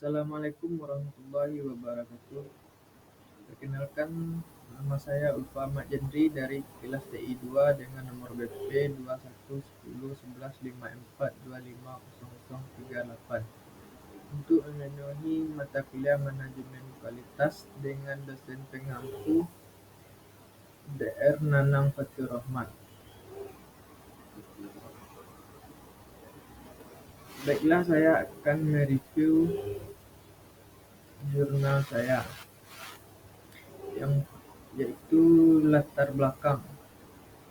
Assalamualaikum warahmatullahi wabarakatuh. Perkenalkan, nama saya Ulfa Ahmad Jendri dari kelas TI 2 dengan nomor BP 21101154250038 untuk memenuhi mata kuliah manajemen kualitas dengan dosen pengampu Dr. Nanang Fatur Rahmat. Baiklah, saya akan mereview jurnal saya yang yaitu latar belakang.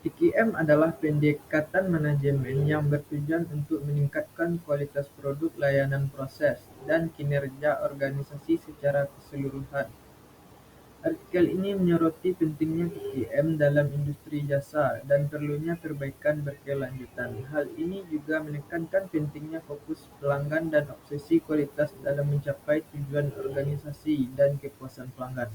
TQM adalah pendekatan manajemen yang bertujuan untuk meningkatkan kualitas produk, layanan, proses, dan kinerja organisasi secara keseluruhan. Artikel ini menyoroti pentingnya TQM dalam industri jasa dan perlunya perbaikan berkelanjutan. Hal ini juga menekankan pentingnya fokus pelanggan dan obsesi kualitas dalam mencapai tujuan organisasi dan kepuasan pelanggan.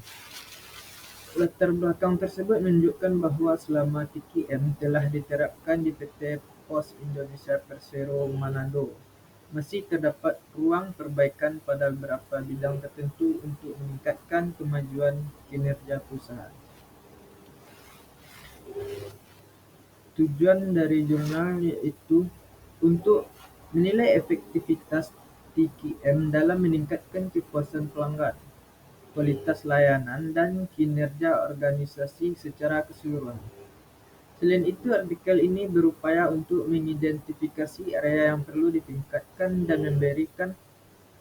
Latar belakang tersebut menunjukkan bahawa selama TQM telah diterapkan di PT Pos Indonesia Persero Manado, masih terdapat ruang perbaikan pada beberapa bidang tertentu untuk meningkatkan kemajuan kinerja perusahaan. Tujuan dari jurnal yaitu untuk menilai efektivitas TQM dalam meningkatkan kepuasan pelanggan, kualitas layanan, dan kinerja organisasi secara keseluruhan. Selain itu, artikel ini berupaya untuk mengidentifikasi area yang perlu ditingkatkan dan memberikan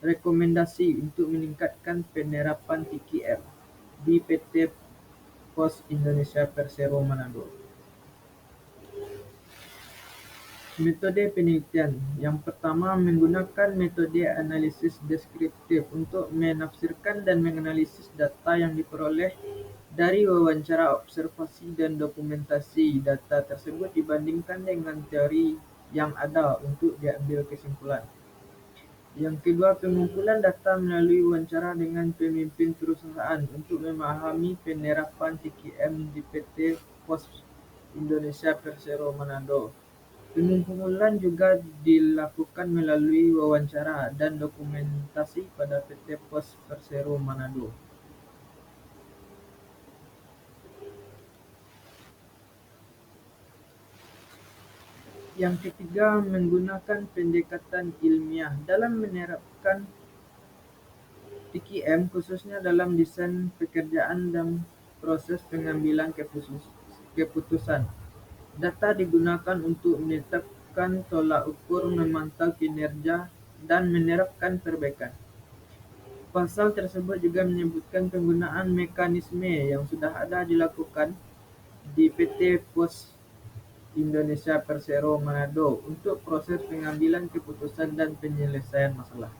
rekomendasi untuk meningkatkan penerapan TQM di PT Pos Indonesia Persero Manado. Metode penelitian. Yang pertama, menggunakan metode analisis deskriptif untuk menafsirkan dan menganalisis data yang diperoleh dari wawancara, observasi, dan dokumentasi. Data tersebut dibandingkan dengan teori yang ada untuk diambil kesimpulan. Yang kedua, pengumpulan data melalui wawancara dengan pemimpin perusahaan untuk memahami penerapan TQM di PT Pos Indonesia Persero Manado. Pengumpulan juga dilakukan melalui wawancara dan dokumentasi pada PT Pos Persero Manado. Yang ketiga, menggunakan pendekatan ilmiah dalam menerapkan TQM, khususnya dalam desain pekerjaan dan proses pengambilan keputusan. Data digunakan untuk menetapkan tolak ukur, memantau kinerja, dan menerapkan perbaikan. Pasal tersebut juga menyebutkan penggunaan mekanisme yang sudah ada dilakukan di PT Pos Indonesia Persero Manado untuk proses pengambilan keputusan dan penyelesaian masalah.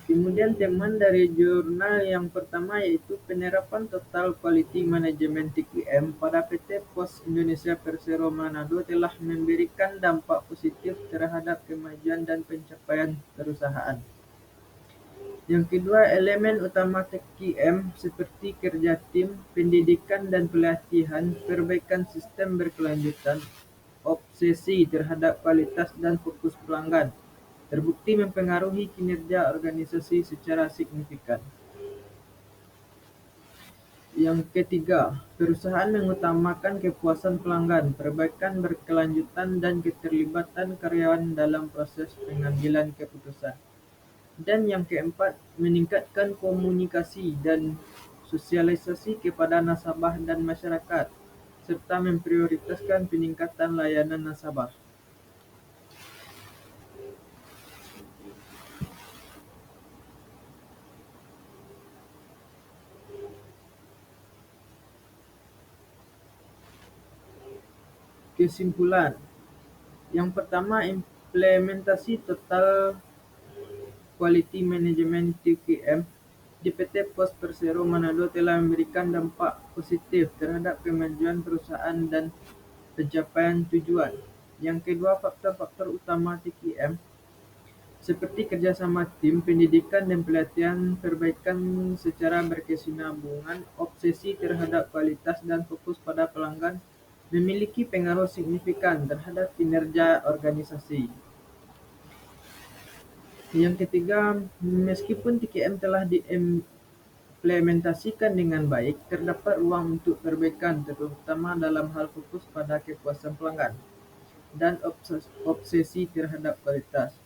Kemudian teman dari jurnal yang pertama yaitu penerapan total quality management TQM pada PT Pos Indonesia Persero Manado telah memberikan dampak positif terhadap kemajuan dan pencapaian perusahaan. Yang kedua, elemen utama TQM seperti kerja tim, pendidikan dan pelatihan, perbaikan sistem berkelanjutan, obsesi terhadap kualitas dan fokus pelanggan, terbukti mempengaruhi kinerja organisasi secara signifikan. Yang ketiga, perusahaan mengutamakan kepuasan pelanggan, perbaikan berkelanjutan, dan keterlibatan karyawan dalam proses pengambilan keputusan. Dan yang keempat, meningkatkan komunikasi dan sosialisasi kepada nasabah dan masyarakat, serta memprioritaskan peningkatan layanan nasabah. Kesimpulan. Yang pertama, implementasi total quality management TQM di PT Pos Persero Manado telah memberikan dampak positif terhadap kemajuan perusahaan dan pencapaian tujuan. Yang kedua, faktor-faktor utama TQM seperti kerjasama tim, pendidikan dan pelatihan, perbaikan secara berkesinambungan, obsesi terhadap kualitas, dan fokus pada pelanggan memiliki pengaruh signifikan terhadap kinerja organisasi. Yang ketiga, meskipun TKM telah diimplementasikan dengan baik, terdapat ruang untuk perbaikan, terutama dalam hal fokus pada kepuasan pelanggan dan obsesi terhadap kualitas.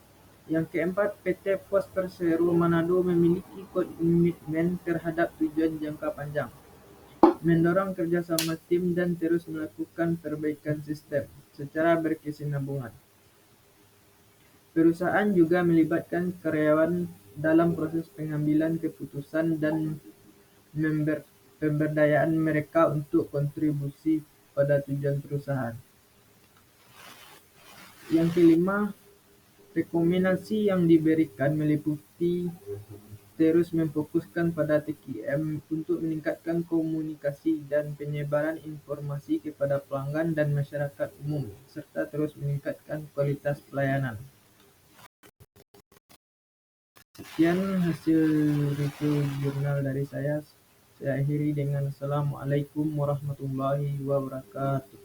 Yang keempat, PT Pos Persero Manado memiliki komitmen terhadap tujuan jangka panjang, mendorong kerjasama tim dan terus melakukan perbaikan sistem secara berkesinambungan. Perusahaan juga melibatkan karyawan dalam proses pengambilan keputusan dan pemberdayaan mereka untuk kontribusi pada tujuan perusahaan. Yang kelima, rekomendasi yang diberikan meliputi terus memfokuskan pada TKM untuk meningkatkan komunikasi dan penyebaran informasi kepada pelanggan dan masyarakat umum, serta terus meningkatkan kualitas pelayanan. Sekian hasil review jurnal dari saya. Saya akhiri dengan Assalamualaikum warahmatullahi wabarakatuh.